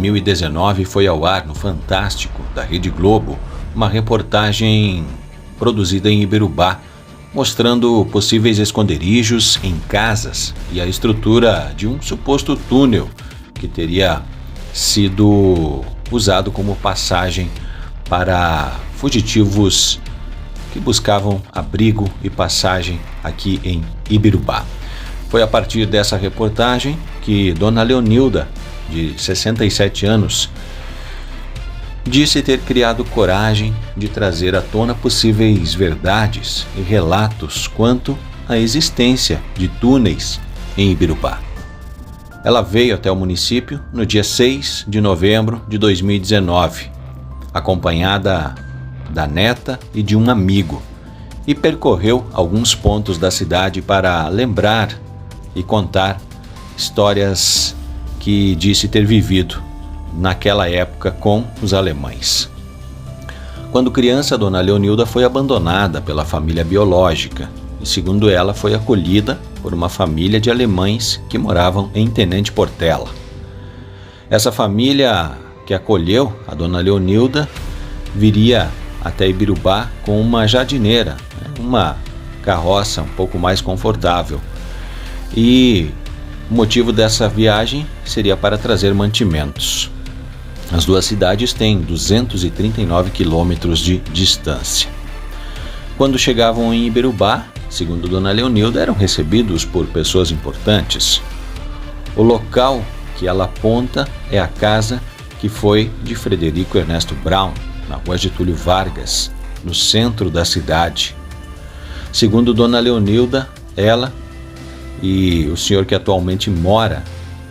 2019 foi ao ar no Fantástico, da Rede Globo, uma reportagem produzida em Ibirubá, mostrando possíveis esconderijos em casas e a estrutura de um suposto túnel que teria sido usado como passagem para fugitivos que buscavam abrigo e passagem aqui em Ibirubá. Foi a partir dessa reportagem que Dona Leonilda, de 67 anos, disse ter criado coragem de trazer à tona possíveis verdades e relatos quanto à existência de túneis em Ibirubá. Ela veio até o município no dia 6 de novembro de 2019, acompanhada da neta e de um amigo, e percorreu alguns pontos da cidade para lembrar e contar histórias que disse ter vivido naquela época com os alemães. Quando criança, Dona Leonilda foi abandonada pela família biológica e, segundo ela, foi acolhida por uma família de alemães que moravam em Tenente Portela. Essa família que acolheu a Dona Leonilda viria até Ibirubá com uma jardineira, uma carroça um pouco mais confortável. E o motivo dessa viagem seria para trazer mantimentos. As duas cidades têm 239 quilômetros de distância. Quando chegavam em Ibirubá, segundo Dona Leonilda, eram recebidos por pessoas importantes. O local que ela aponta é a casa que foi de Frederico Ernesto Braun, na rua Getúlio Vargas, no centro da cidade. Segundo Dona Leonilda, ela e o senhor que atualmente mora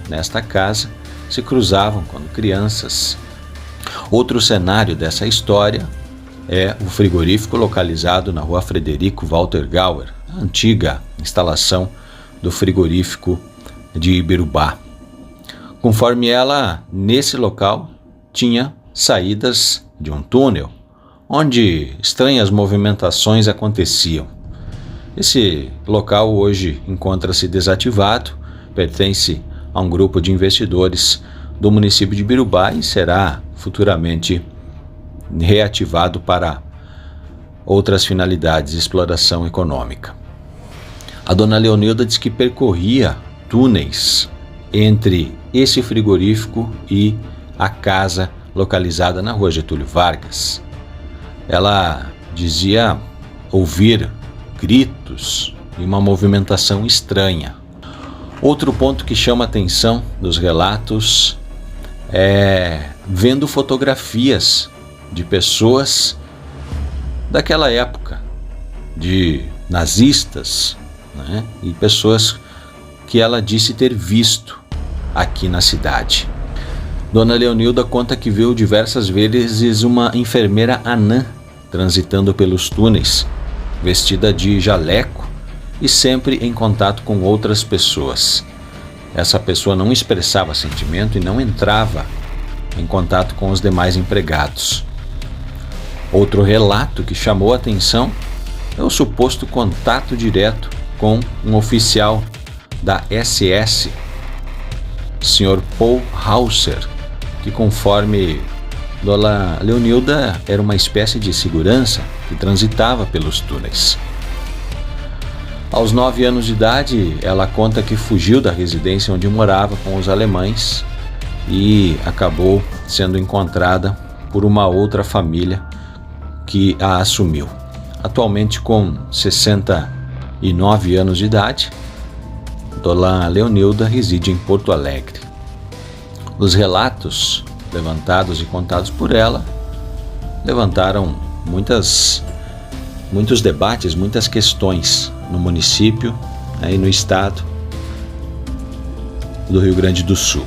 nesta casa se cruzavam quando crianças. Outro cenário dessa história é o frigorífico localizado na rua Frederico Walter Gauer, a antiga instalação do frigorífico de Ibirubá. Conforme ela, nesse local tinha saídas de um túnel, onde estranhas movimentações aconteciam. Esse local hoje encontra-se desativado, pertence a um grupo de investidores do município de Ibirubá e será futuramente reativado para outras finalidades de exploração econômica. A Dona Leonilda diz que percorria túneis entre esse frigorífico e a casa localizada na rua Getúlio Vargas. Ela dizia ouvir gritos e uma movimentação estranha. Outro ponto que chama a atenção dos relatos é vendo fotografias de pessoas daquela época, de nazistas, né? E pessoas que ela disse ter visto aqui na cidade. Dona Leonilda conta que viu diversas vezes uma enfermeira anã transitando pelos túneis, vestida de jaleco e sempre em contato com outras pessoas. Essa pessoa não expressava sentimento e não entrava em contato com os demais empregados. Outro relato que chamou a atenção é o suposto contato direto com um oficial da SS, Sr. Paul Hauser, que, conforme Dona Leonilda, era uma espécie de segurança que transitava pelos túneis. Aos 9 anos de idade, ela conta que fugiu da residência onde morava com os alemães e acabou sendo encontrada por uma outra família que a assumiu. Atualmente, com 69 anos de idade, Dona Leonilda reside em Porto Alegre. Os relatos levantados e contados por ela levantaram muitos debates, muitas questões no município e no estado do Rio Grande do Sul.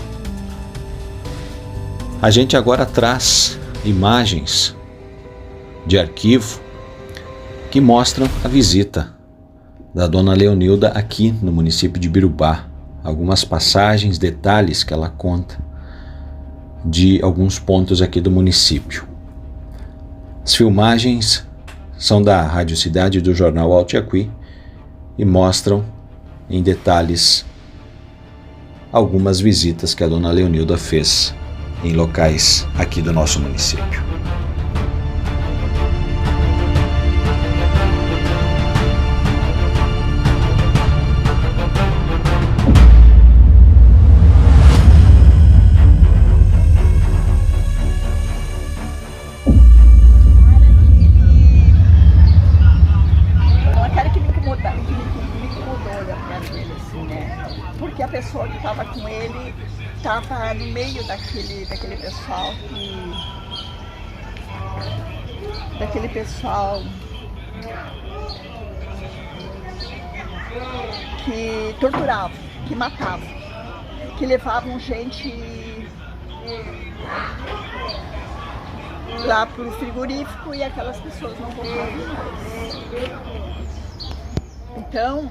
A gente agora traz imagens de arquivo que mostram a visita da Dona Leonilda aqui no município de Ibirubá. Algumas passagens, detalhes que ela conta de alguns pontos aqui do município. As filmagens são da Rádio Cidade do jornal Alto Iacuí e mostram em detalhes algumas visitas que a Dona Leonilda fez em locais aqui do nosso município. Porque a pessoa que estava com ele estava no meio daquele pessoal que torturava, que matava, que levavam gente lá pro frigorífico e aquelas pessoas não voltavam mais.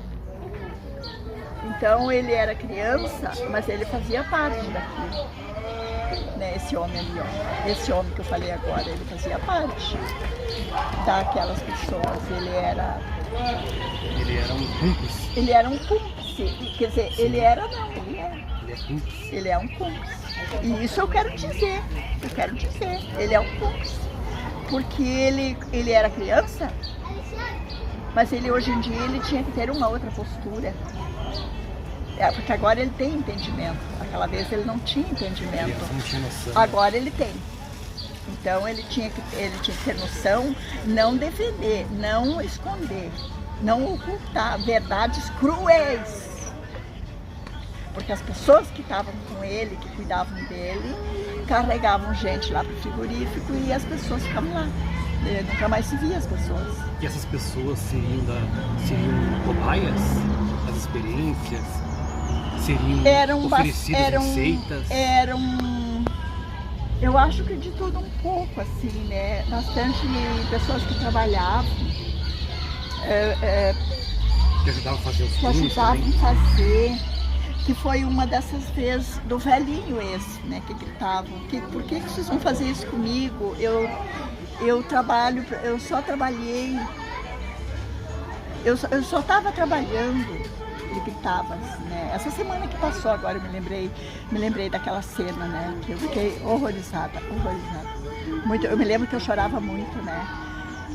Então ele era criança, mas ele fazia parte daquilo, né? Esse homem ali, ó, esse homem que eu falei agora, ele fazia parte daquelas pessoas. Ele era um cúmplice. Ele era um cúmplice, quer dizer, Sim. ele era não, ele é. Ele é cúmplice. Ele é um cúmplice. E isso eu quero dizer, ele é um cúmplice, porque ele era criança, mas ele hoje em dia ele tinha que ter uma outra postura. Porque agora ele tem entendimento. Aquela vez ele não tinha entendimento. Agora ele tem. Então ele tinha que ter noção, não defender, não esconder, não ocultar verdades cruéis. Porque as pessoas que estavam com ele, que cuidavam dele, carregavam gente lá para o frigorífico e as pessoas ficavam lá. Ele nunca mais se via as pessoas. E essas pessoas seriam cobaias das experiências? Seriam oferecidas receitas? Eu acho que de tudo um pouco, assim, né? Bastante pessoas que trabalhavam, que ajudavam a fazer os que ajudavam a fazer, que foi uma dessas vezes do velhinho esse, né? Que gritavam, por que vocês vão fazer isso comigo? Eu só trabalhei, eu só estava trabalhando. Ele gritava assim, né? Essa semana que passou agora eu me lembrei daquela cena, né? Que eu fiquei horrorizada. Muito, eu me lembro que eu chorava muito, né?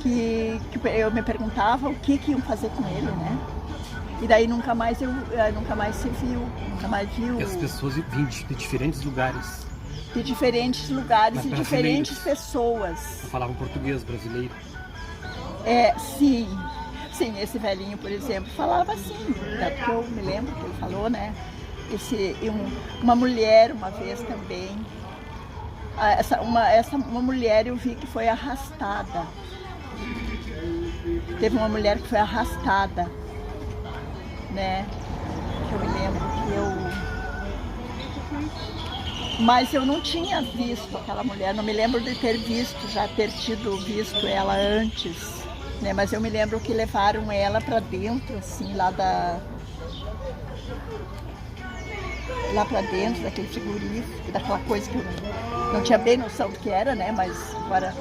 Que eu me perguntava o que iam fazer com ele, né? E daí nunca mais se viu, nunca mais viu. E as pessoas vinham de diferentes lugares. De diferentes lugares e diferentes pessoas. Falavam português brasileiro. Sim. Sim, esse velhinho, por exemplo, falava assim, tanto que eu me lembro que ele falou, né? Uma mulher uma vez também, uma mulher eu vi que foi arrastada. Teve uma mulher que foi arrastada, né? Que eu me lembro mas eu não tinha visto aquela mulher, não me lembro de ter visto visto ela antes. Né, mas eu me lembro que levaram ela para dentro, assim, lá para dentro daquele frigorífico, daquela coisa que eu não tinha bem noção do que era, né? Mas agora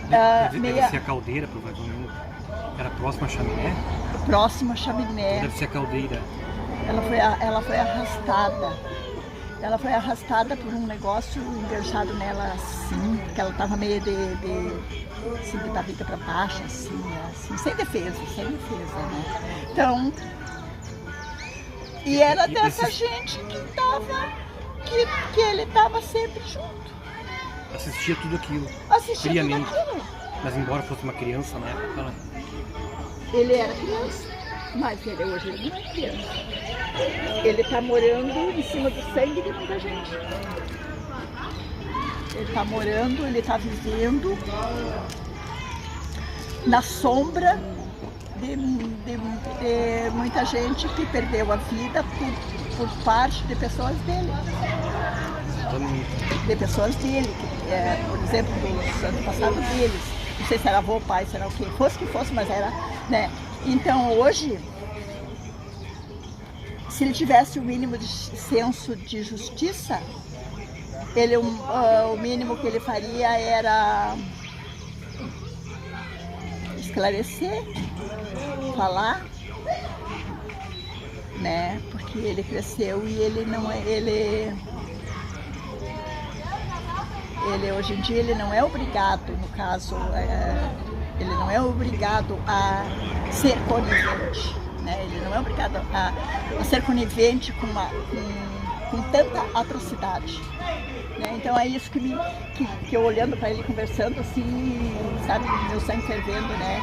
Deve ser a caldeira, provavelmente. Era próxima à chaminé? Próxima à chaminé. Deve ser a caldeira. Ela foi arrastada. Ela foi arrastada por um negócio enganchado nela assim, porque ela estava meio assim, da vida para baixo, assim, sem defesa, né? Então, e era dessa gente que ele estava sempre junto. Assistia tudo aquilo. Friamente. Tudo aquilo. Mas embora fosse uma criança na época, né? Ele era criança, mas hoje ele não é criança. Ele está morando em cima do sangue de muita gente. Ele está vivendo na sombra de muita gente que perdeu a vida por parte de pessoas dele. De pessoas dele, por exemplo, dos antepassados deles. Não sei se era avô, pai, será o que fosse, mas era, né? Então hoje, se ele tivesse o mínimo de senso de justiça, o mínimo que ele faria era esclarecer, falar, né? Porque ele cresceu e ele não é, ele hoje em dia ele não é obrigado, no caso, ele não é obrigado a ser conivente, né? Ele não é obrigado a ser conivente com tanta atrocidade. Né? Então é isso que eu olhando para ele, conversando assim, sabe, meu sangue fervendo, né?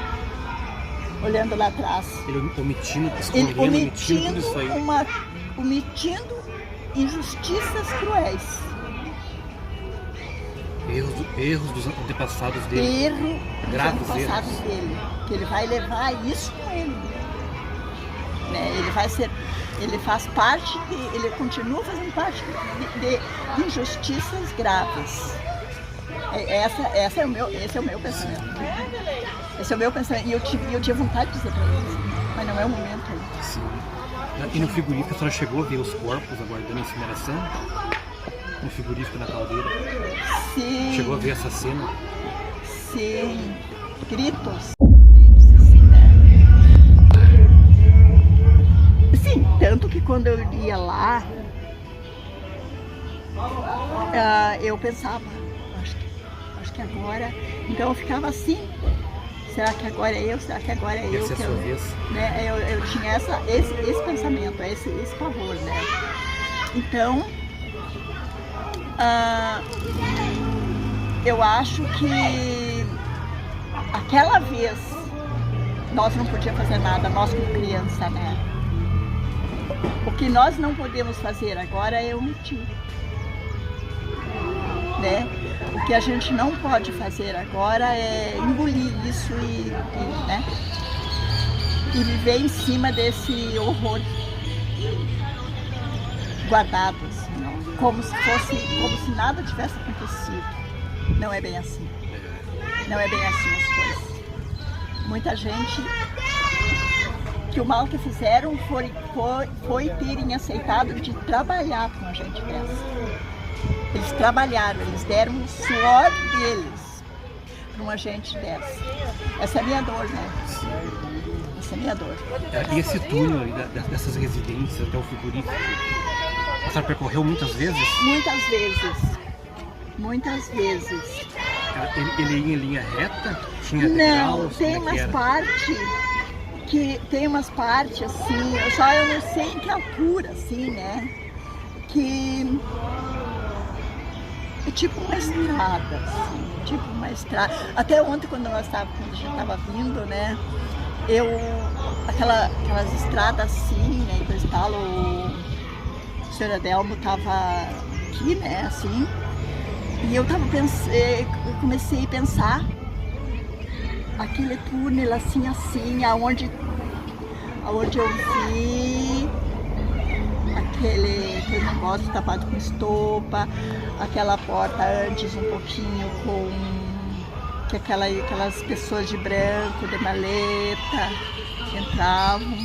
Olhando lá atrás. Ele omitindo, escondendo, omitindo tudo isso aí. Omitindo injustiças cruéis. Erros dos antepassados dele. Graves dos antepassados dele. Que ele vai levar isso com ele. Né? Ele faz parte, ele continua fazendo parte de injustiças graves. Esse é o meu pensamento. Esse é o meu pensamento. E eu tive vontade de dizer para eles, mas não é o momento ainda. Sim. E no frigorífico a senhora chegou a ver os corpos aguardando a incineração? No frigorífico na caldeira? Sim. Chegou a ver essa cena? Sim. Gritos. Sim, né? Sim, tanto que quando eu ia lá, eu pensava, acho que agora, então eu ficava assim, será que agora é eu? Será que agora é eu? Essa é a sua vez? Né? Eu tinha esse pensamento, esse pavor, né? Então, eu acho que aquela vez nós não podíamos fazer nada, nós como criança, né? O que nós não podemos fazer agora é omitir, né? O que a gente não pode fazer agora é engolir isso né? E viver em cima desse horror guardado, assim, não? Como se nada tivesse acontecido. Não é bem assim. Não é bem assim as coisas. Muita gente, que o mal que fizeram foi terem aceitado de trabalhar com a gente dessa. Eles trabalharam, eles deram o suor deles para uma gente dessa. Essa é a minha dor, né? Essa é a minha dor. E esse túnel aí dessas residências até o frigorífico, a senhora percorreu muitas vezes? Muitas vezes. Muitas vezes. Ele ia em linha reta? Tinha não, degraus? Tem umas partes assim, eu não sei em que altura, assim, né? Que é tipo uma estrada, assim, tipo uma estrada. Até ontem, quando a gente estava vindo, né? Aquelas estradas assim, né? Coisa e tal, o senhor Adelmo estava aqui, né? Assim, e eu comecei a pensar aquele túnel assim, aonde eu vi aquele negócio tapado com estopa, aquela porta antes um pouquinho que aquelas pessoas de branco, de maleta, entravam.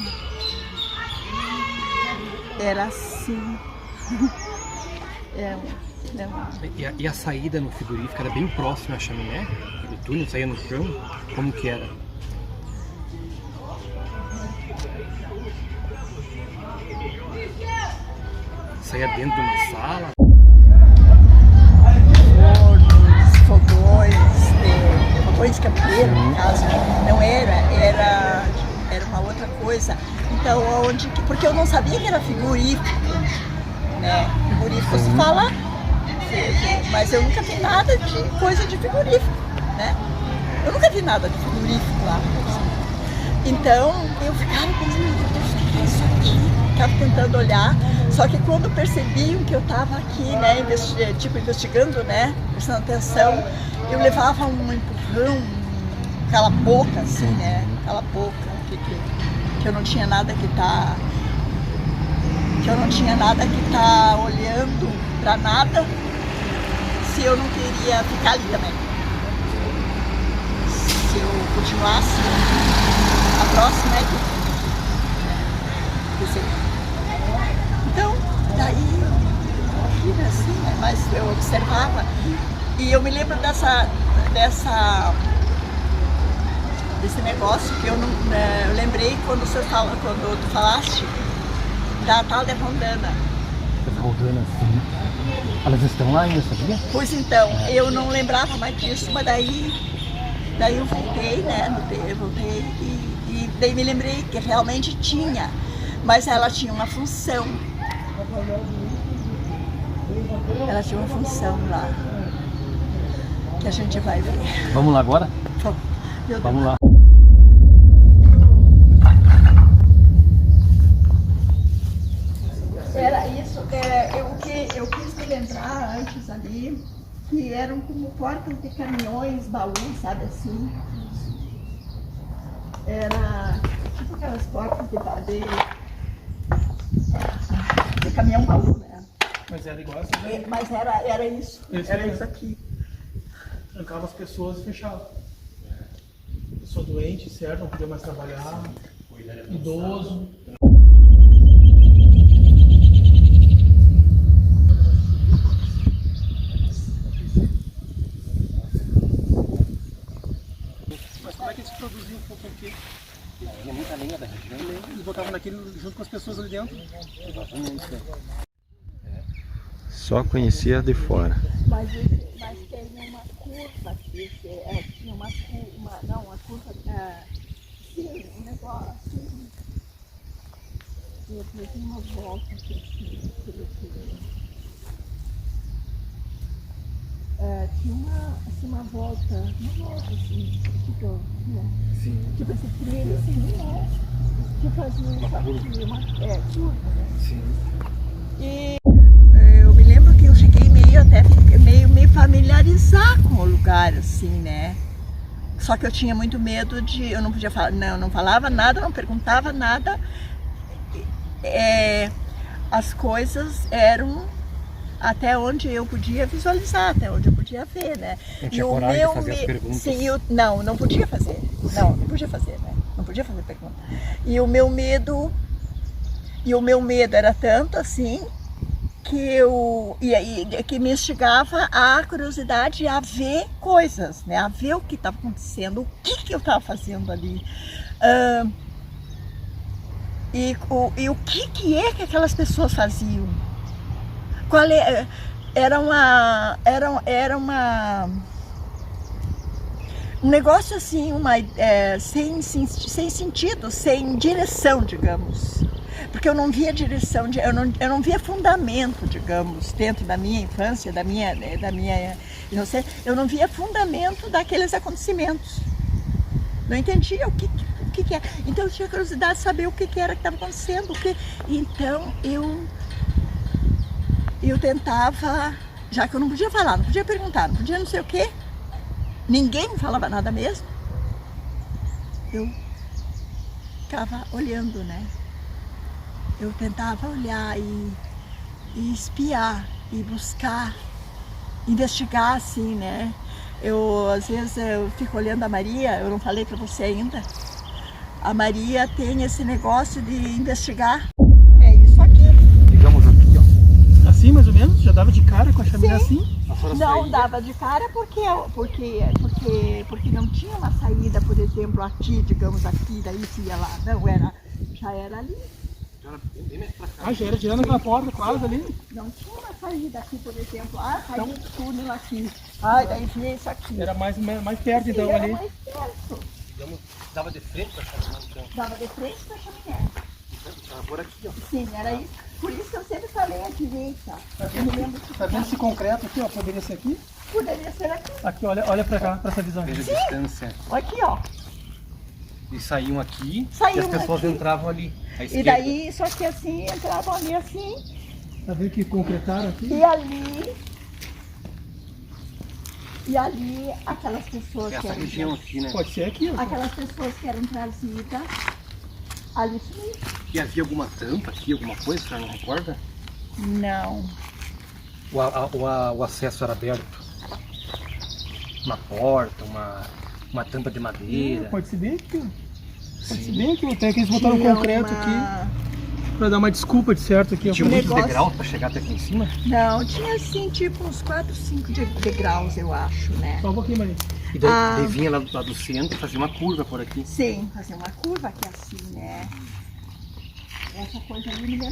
Era assim. E a saída no frigorífico era bem próxima à chaminé? O túnel saía no chão? Como que era? Saía dentro de uma sala? Fogões campeiros, no caso, não era uma outra coisa. Então, porque eu não sabia que era frigorífico, né? Frigorífico se fala, mas eu nunca vi nada de coisa de frigorífico, né? Eu nunca vi nada de frigorífico lá. Então, eu ficava pensando, meu Deus, o que é isso aqui? Ficava tentando olhar, só que quando percebiam que eu estava aqui, né, investigando, né, prestando atenção, eu levava um empurrão, cala a boca, assim, né, cala a boca, que eu não tinha nada que tá olhando para nada, se eu não queria ficar ali também. Se eu continuasse, a próxima é que então, daí, aqui, assim, né, mas eu observava, e eu me lembro desse negócio que eu lembrei quando tu falaste da tal de Rondana. Rondana, sim. Elas estão lá ainda, sabia? Pois então, eu não lembrava mais disso, mas daí eu voltei, né? Eu voltei e daí me lembrei que realmente tinha, mas ela tinha uma função. Ela tinha uma função lá, que a gente vai ver. Vamos lá agora? Vamos lá. Era isso, eu quis me lembrar antes ali, que eram como portas de caminhões, baús, sabe assim? Era tipo aquelas portas de caminhão baú, né? Mas era igual assim, né? Mas era isso, Esse era mesmo. isso aqui. Trancava as pessoas e fechava. Pessoa doente, certo? Não podia mais trabalhar. Idoso. Mas como é que eles produziam o fogo aqui? Tinha muita lenha da região. Eles botavam naquele junto com as pessoas ali dentro. Exatamente. Só conhecia de fora. Mas tem uma curva aqui, tinha uma curva, sim, um negócio assim. Eu fiz uma volta aqui, tinha uma volta assim, tipo, né? Sim. Tipo esse trilho assim, né? Que fazia uma curva, né? Sim. E eu me lembro que eu cheguei meio familiarizar com o lugar, assim, né? Só que eu tinha muito medo eu não podia falar, não falava nada, não perguntava nada. As coisas eram até onde eu podia visualizar, até onde eu podia ver, né? Não tinha coragem de fazer as perguntas? Sim, não podia fazer. Não podia fazer, né? Não podia fazer pergunta. E o meu medo era tanto assim que me instigava a curiosidade a ver coisas, né? A ver o que estava acontecendo, o que eu estava fazendo ali. E o que é que aquelas pessoas faziam? Era um negócio assim, sem sentido, sem direção, digamos. Porque eu não via direção, eu não via fundamento, digamos, dentro da minha infância, da minha inocência, eu não via fundamento daqueles acontecimentos. Não entendia o que é. Então eu tinha curiosidade de saber o que era que estava acontecendo. Então eu tentava, já que eu não podia falar, não podia perguntar, não podia não sei o quê, ninguém me falava nada mesmo, eu ficava olhando, né? Eu tentava olhar e espiar, e buscar, investigar assim, né? Às vezes eu fico olhando a Maria, eu não falei para você ainda, a Maria tem esse negócio de investigar, é isso aqui. Digamos aqui, ó. Assim, mais ou menos? Já dava de cara com a chaminé Sim. assim? Não dava de cara porque não tinha uma saída, por exemplo, aqui, digamos aqui, daí se ia lá, não, já era ali. Ah, já era tirando aquela porta quase ali? Não tinha uma saída aqui, por exemplo, saía do túnel aqui, daí vinha isso aqui. Era mais perto então Era ali. mais perto, Dava de frente pra chaminé, então. dava de frente para a chaminé. Tava por aqui, ó. Sim, era isso. Por isso que eu sempre falei à direita. Eu me lembro que Tá vendo esse concreto aqui, ó? Poderia ser aqui? poderia ser aqui. Aqui, olha pra cá, pra essa visão aqui. Veja a distância. Aqui, ó. E saíam aqui e Saíam as pessoas aqui. entravam ali. À E esquerda. daí, só que assim, entravam ali assim, Tá vendo que concretaram aqui? e ali aquelas pessoas que Essa eram, região aqui, né? Pode ser aqui, ó. aquelas pessoas que eram trazidas, ali sumiram. E havia alguma tampa aqui, alguma coisa, a senhora não recorda? Não. O acesso era aberto? Uma porta, uma tampa de madeira? Pode ser bem aqui, ó. Pode ser Sim. bem aqui. Até que eles botaram Tinha concreto aqui pra dar uma desculpa de certo aqui, ó. Tinha muitos negócio. degraus para chegar até aqui em cima? Não, tinha assim, tipo uns 4, 5 degraus, eu acho, né? Só um pouquinho, Maria. E daí vinha lá do centro e fazia uma curva por aqui. Sim, fazer uma curva aqui assim, né? essa coisa ali me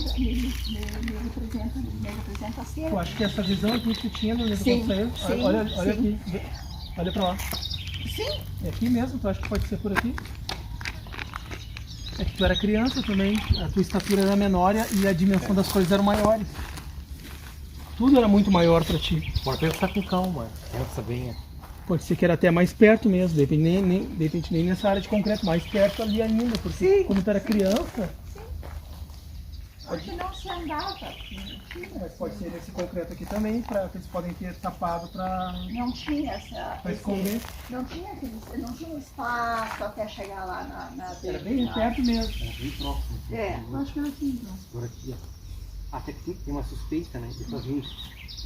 representa a cera. Eu acho que essa visão aqui que tu tinha no livro Sim, quando saiu. sim, Olha sim. aqui. Olha pra lá. Sim, É aqui mesmo? Tu acha que pode ser por aqui? É que tu era criança também, a tua estatura era menor e a dimensão das coisas eram maiores. Tudo era muito maior pra ti. Bora pensar com calma, pensa bem. Pode ser que era até mais perto mesmo, de repente nem nessa área de concreto, mais perto ali ainda, porque Sim. quando tu era criança, porque não se andava. mas pode ser nesse concreto aqui também, que eles podem ter tapado pra Não tinha essa. esconder. Não tinha um espaço até chegar lá na Era bem perto mesmo. Era bem próximo. É, eu acho que era assim, então. Por aqui, ó. Até que tem uma suspeita, né?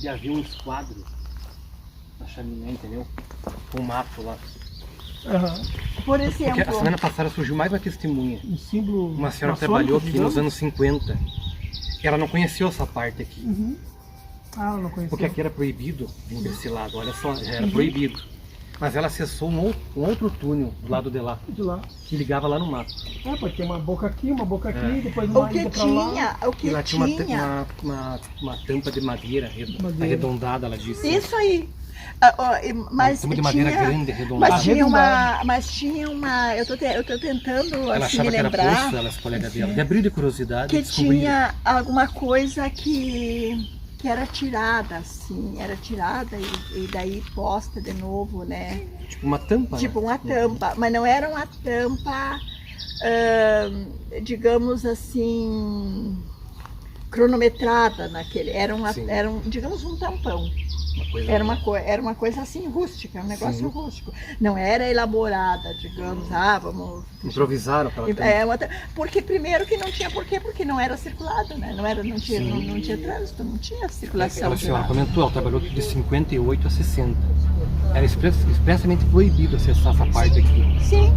De havia um esquadro na chaminé, entendeu? Com um mato lá. Aham. Por Porque a exemplo, semana passada surgiu mais uma testemunha. Um símbolo. Uma senhora que maçônico, trabalhou aqui digamos. nos anos 50. Ela não conheceu essa parte aqui. Uhum. Ah, eu não conhecia. Porque aqui era proibido vir desse lado, olha só, já era proibido. Mas ela acessou um outro túnel do lado de lá, De lá. que ligava lá no mato. Ah, pode ter uma boca aqui, depois o uma que ida pra lá. tinha, o que E lá tinha tinha. uma tampa de madeira, arredondada, ela disse. Isso aí. Mas Uma tampa de madeira tinha, grande, arredondada. mas tinha uma, eu tô tentando Ela assim, achava me que era lembrar poço, ela, as colegas dela. De abrir de curiosidade, que descobriram. tinha alguma coisa que era tirada, assim, era tirada e daí posta de novo, né? Tipo uma tampa, Tipo né? uma tampa, mas não era uma tampa, digamos assim, cronometrada naquele, Sim. digamos, um tampão. Uma coisa Era uma coisa assim rústica, um negócio Sim. rústico. Não era elaborada, digamos, vamos. improvisaram aquela tampa. Porque primeiro que não tinha porquê, porque não era circulado, né? Não tinha trânsito, não tinha circulação. Ela, de ela nada. comentou, ela trabalhou aqui de 58 a 60. Era expressamente proibido acessar essa parte aqui. Sim.